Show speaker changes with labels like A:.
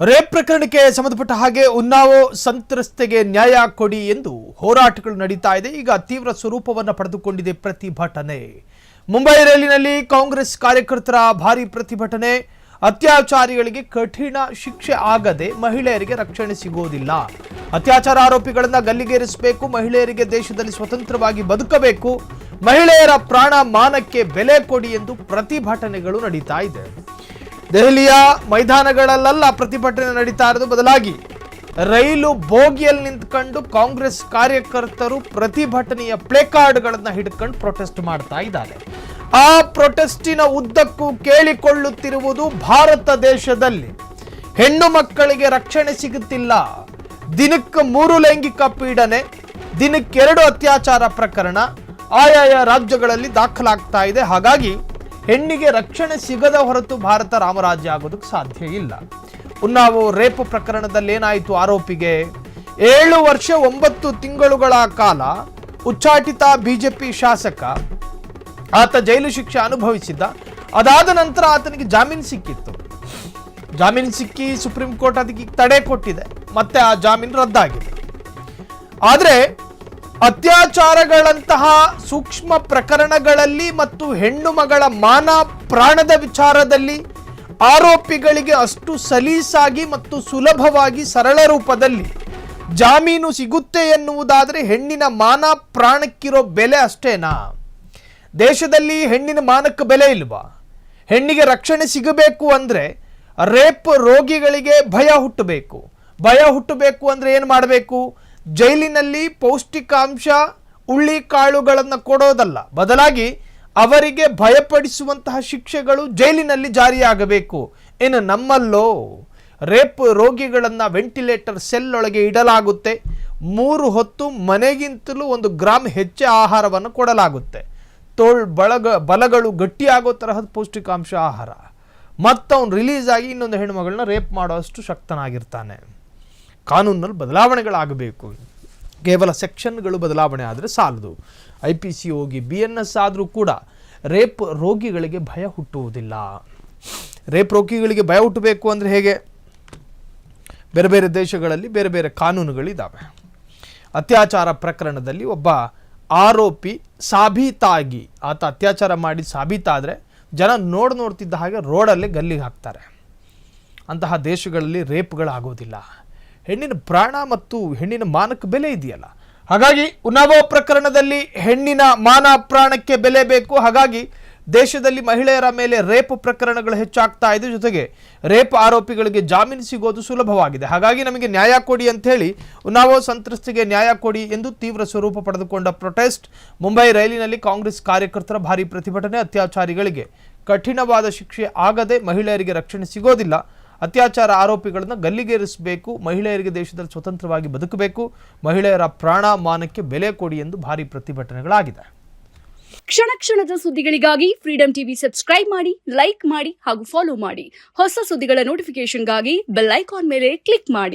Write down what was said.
A: Rape ಪ್ರಕರಣಕ್ಕೆ ಸಂಬಂಧಪಟ್ಟ ಹಾಗೆ ಉನ್ನಾವೋ ಸಂತ್ರಸ್ತೆಗೆ ನ್ಯಾಯ ಕೊಡಿ ಎಂದು ಹೋರಾಟಗಳು ನಡೀತಾ ಇದೆ. ಈಗ ತೀವ್ರ ಸ್ವರೂಪವನ್ನು ಪಡೆದುಕೊಂಡಿದೆ ಪ್ರತಿಭಟನೆ. ಮುಂಬೈ ರೈಲಿನಲ್ಲಿ ಕಾಂಗ್ರೆಸ್ ಕಾರ್ಯಕರ್ತರ ಭಾರಿ ಪ್ರತಿಭಟನೆ. ಅತ್ಯಾಚಾರಿಗಳಿಗೆ ಕಠಿಣ ಶಿಕ್ಷೆ ಆಗದೆ ಮಹಿಳೆಯರಿಗೆ ರಕ್ಷಣೆ ಸಿಗೋದಿಲ್ಲ. ಅತ್ಯಾಚಾರ ಆರೋಪಿಗಳನ್ನು ಗಲ್ಲಿಗೇರಿಸಬೇಕು. ಮಹಿಳೆಯರಿಗೆ ದೇಶದಲ್ಲಿ ಸ್ವತಂತ್ರವಾಗಿ ಬದುಕಬೇಕು. ಮಹಿಳೆಯರ ಪ್ರಾಣ ಮಾನಕ್ಕೆ ಬೆಲೆ ಕೊಡಿ ಎಂದು ಪ್ರತಿಭಟನೆಗಳು ನಡೀತಾ ಇದೆ. ದೆಹಲಿಯ ಮೈದಾನಗಳಲ್ಲೆಲ್ಲ ಪ್ರತಿಭಟನೆ ನಡೀತಾ ಇರೋದು, ಬದಲಾಗಿ ರೈಲು ಬೋಗಿಯಲ್ಲಿ ನಿಂತ್ಕೊಂಡು ಕಾಂಗ್ರೆಸ್ ಕಾರ್ಯಕರ್ತರು ಪ್ರತಿಭಟನೆಯ ಪ್ಲೇಕಾರ್ಡ್ಗಳನ್ನು ಹಿಡ್ಕೊಂಡು ಪ್ರೊಟೆಸ್ಟ್ ಮಾಡ್ತಾ ಇದ್ದಾರೆ. ಆ ಪ್ರೊಟೆಸ್ಟಿನ ಉದ್ದಕ್ಕೂ ಕೇಳಿಕೊಳ್ಳುತ್ತಿರುವುದು, ಭಾರತ ದೇಶದಲ್ಲಿ ಹೆಣ್ಣು ಮಕ್ಕಳಿಗೆ ರಕ್ಷಣೆ ಸಿಗುತ್ತಿಲ್ಲ. ದಿನಕ್ಕೆ 3 ಲೈಂಗಿಕ ಪೀಡನೆ, ದಿನಕ್ಕೆ 2 ಅತ್ಯಾಚಾರ ಪ್ರಕರಣ ಆಯಾಯ ರಾಜ್ಯಗಳಲ್ಲಿ ದಾಖಲಾಗ್ತಾ ಇದೆ. ಹಾಗಾಗಿ ಹೆಣ್ಣಿಗೆ ರಕ್ಷಣೆ ಸಿಗದ ಹೊರತು ಭಾರತ ರಾಮರಾಜ್ಯ ಆಗೋದಕ್ಕೆ ಸಾಧ್ಯ ಇಲ್ಲ. ಉನ್ನಾವೋ ರೇಪ್ ಪ್ರಕರಣದಲ್ಲಿ ಏನಾಯಿತು? ಆರೋಪಿಗೆ 7 ವರ್ಷ 9 ತಿಂಗಳುಗಳ ಕಾಲ ಉಚ್ಚಾಟಿತ ಬಿಜೆಪಿ ಶಾಸಕ, ಆತ ಜೈಲು ಶಿಕ್ಷೆ ಅನುಭವಿಸಿದ್ದ. ಅದಾದ ನಂತರ ಆತನಿಗೆ ಜಾಮೀನು ಸಿಕ್ಕಿತ್ತು. ಜಾಮೀನು ಸಿಕ್ಕಿ ಸುಪ್ರೀಂ ಕೋರ್ಟ್ ಅದಕ್ಕೆ ತಡೆ ಕೊಟ್ಟಿದೆ. ಮತ್ತೆ ಆ ಜಾಮೀನು ರದ್ದಾಗಿದೆ. ಆದರೆ ಅತ್ಯಾಚಾರಗಳಂತಹ ಸೂಕ್ಷ್ಮ ಪ್ರಕರಣಗಳಲ್ಲಿ ಮತ್ತು ಹೆಣ್ಣು ಮಗಳ ಮಾನ ಪ್ರಾಣದ ವಿಚಾರದಲ್ಲಿ ಆರೋಪಿಗಳಿಗೆ ಅಷ್ಟು ಸಲೀಸಾಗಿ ಮತ್ತು ಸುಲಭವಾಗಿ ಸರಳ ರೂಪದಲ್ಲಿ ಜಾಮೀನು ಸಿಗುತ್ತೆ ಎನ್ನುವುದಾದರೆ ಹೆಣ್ಣಿನ ಮಾನ ಪ್ರಾಣಕ್ಕಿರೋ ಬೆಲೆ ಅಷ್ಟೇನಾ? ದೇಶದಲ್ಲಿ ಹೆಣ್ಣಿನ ಮಾನಕ್ಕೆ ಬೆಲೆ ಇಲ್ವಾ? ಹೆಣ್ಣಿಗೆ ರಕ್ಷಣೆ ಸಿಗಬೇಕು ಅಂದರೆ ರೇಪ್ ರೋಗಿಗಳಿಗೆ ಭಯ ಹುಟ್ಟಬೇಕು. ಭಯ ಹುಟ್ಟಬೇಕು ಅಂದರೆ ಏನು ಮಾಡಬೇಕು? ಜೈಲಿನಲ್ಲಿ ಪೌಷ್ಟಿಕಾಂಶ ಉಳ್ಳಿ ಕಾಳುಗಳನ್ನು ಕೊಡೋದಲ್ಲ, ಬದಲಾಗಿ ಅವರಿಗೆ ಭಯಪಡಿಸುವಂತಹ ಶಿಕ್ಷೆಗಳು ಜೈಲಿನಲ್ಲಿ ಜಾರಿಯಾಗಬೇಕು. ಇನ್ನು ನಮ್ಮಲ್ಲೋ ರೇಪ್ ರೋಗಿಗಳನ್ನು ವೆಂಟಿಲೇಟರ್ ಸೆಲ್ ಒಳಗೆ ಇಡಲಾಗುತ್ತೆ. 3 ಹೊತ್ತು ಮನೆಗಿಂತಲೂ 1 ಗ್ರಾಮ್ ಹೆಚ್ಚು ಆಹಾರವನ್ನು ಕೊಡಲಾಗುತ್ತೆ. ಬಲಗಳು ಗಟ್ಟಿಯಾಗೋ ತರಹದ ಪೌಷ್ಟಿಕಾಂಶ ಆಹಾರ. ಮತ್ತವನು ರಿಲೀಸ್ ಆಗಿ ಇನ್ನೊಂದು ಹೆಣ್ಣುಮಗಳನ್ನ ರೇಪ್ ಮಾಡೋಷ್ಟು ಶಕ್ತನಾಗಿರ್ತಾನೆ. ಕಾನೂನಲ್ಲಿ ಬದಲಾವಣೆಗಳಾಗಬೇಕು. ಕೇವಲ ಸೆಕ್ಷನ್ಗಳು ಬದಲಾವಣೆ ಆದರೆ ಸಾಲದು. IPC ಹೋಗಿ BNS ಆದರೂ ಕೂಡ ರೇಪ್ ರೋಗಿಗಳಿಗೆ ಭಯ ಹುಟ್ಟುವುದಿಲ್ಲ. ರೇಪ್ ರೋಗಿಗಳಿಗೆ ಭಯ ಹುಟ್ಟಬೇಕು ಅಂದರೆ ಹೇಗೆ? ಬೇರೆ ಬೇರೆ ದೇಶಗಳಲ್ಲಿ ಬೇರೆ ಬೇರೆ ಕಾನೂನುಗಳಿದ್ದಾವೆ. ಅತ್ಯಾಚಾರ ಪ್ರಕರಣದಲ್ಲಿ ಒಬ್ಬ ಆರೋಪಿ ಸಾಬೀತಾಗಿ ಆತ ಅತ್ಯಾಚಾರ ಮಾಡಿ ಸಾಬೀತಾದರೆ ಜನ ನೋಡ್ತಿದ್ದ ಹಾಗೆ ರೋಡಲ್ಲೇ ಗಲ್ಲಿಗೆ ಹಾಕ್ತಾರೆ. ಅಂತಹ ದೇಶಗಳಲ್ಲಿ ರೇಪ್ಗಳಾಗೋದಿಲ್ಲ. ಹೆಣ್ಣಿನ ಪ್ರಾಣ ಮತ್ತು ಹೆಣ್ಣಿನ ಮಾನಕ್ಕೆ ಬೆಲೆ ಇದೆಯಲ್ಲ. ಹಾಗಾಗಿ ಉನ್ನಾವೋ ಪ್ರಕರಣದಲ್ಲಿ ಹೆಣ್ಣಿನ ಮಾನ ಪ್ರಾಣಕ್ಕೆ ಬೆಲೆ ಬೇಕು. ಹಾಗಾಗಿ ದೇಶದಲ್ಲಿ ಮಹಿಳೆಯರ ಮೇಲೆ ರೇಪ್ ಪ್ರಕರಣಗಳು ಹೆಚ್ಚಾಗ್ತಾ ಇದೆ. ಜೊತೆಗೆ ರೇಪ್ ಆರೋಪಿಗಳಿಗೆ ಜಾಮೀನು ಸಿಗೋದು ಸುಲಭವಾಗಿದೆ. ಹಾಗಾಗಿ ನಮಗೆ ನ್ಯಾಯ ಕೊಡಿ ಅಂತ ಹೇಳಿ ಉನ್ನಾವೋ ಸಂತ್ರಸ್ತೆಗೆ ನ್ಯಾಯ ಕೊಡಿ ಎಂದು ತೀವ್ರ ಸ್ವರೂಪ ಪಡೆದುಕೊಂಡ ಪ್ರೊಟೆಸ್ಟ್. ಮುಂಬೈ ರೈಲಿನಲ್ಲಿ ಕಾಂಗ್ರೆಸ್ ಕಾರ್ಯಕರ್ತರ ಭಾರಿ ಪ್ರತಿಭಟನೆ. ಅತ್ಯಾಚಾರಿಗಳಿಗೆ ಕಠಿಣವಾದ ಶಿಕ್ಷೆ ಆಗದೆ ಮಹಿಳೆಯರಿಗೆ ರಕ್ಷಣೆ ಸಿಗೋದಿಲ್ಲ. ಅತ್ಯಾಚಾರ ಆರೋಪಿಗಳನ್ನು ಗಲ್ಲಿಗೇರಿಸಬೇಕು. ಮಹಿಳೆಯರಿಗೆ ದೇಶದಲ್ಲಿ ಸ್ವತಂತ್ರವಾಗಿ ಬದುಕಬೇಕು. ಮಹಿಳೆಯರ ಪ್ರಾಣ ಮಾನಕ್ಕೆ ಬೆಲೆ ಕೊಡಿ ಎಂದು ಭಾರಿ ಪ್ರತಿಭಟನೆಗಳಾಗಿದೆ.
B: ಕ್ಷಣ ಕ್ಷಣದ ಸುದ್ದಿಗಳಿಗಾಗಿ ಫ್ರೀಡಂ ಟಿವಿ ಸಬ್ಸ್ಕ್ರೈಬ್ ಮಾಡಿ, ಲೈಕ್ ಮಾಡಿ ಹಾಗೂ ಫಾಲೋ ಮಾಡಿ. ಹೊಸ ಸುದ್ದಿಗಳ ನೋಟಿಫಿಕೇಶನ್ಗಾಗಿ ಬೆಲ್ ಐಕಾನ್ ಮೇಲೆ ಕ್ಲಿಕ್ ಮಾಡಿ.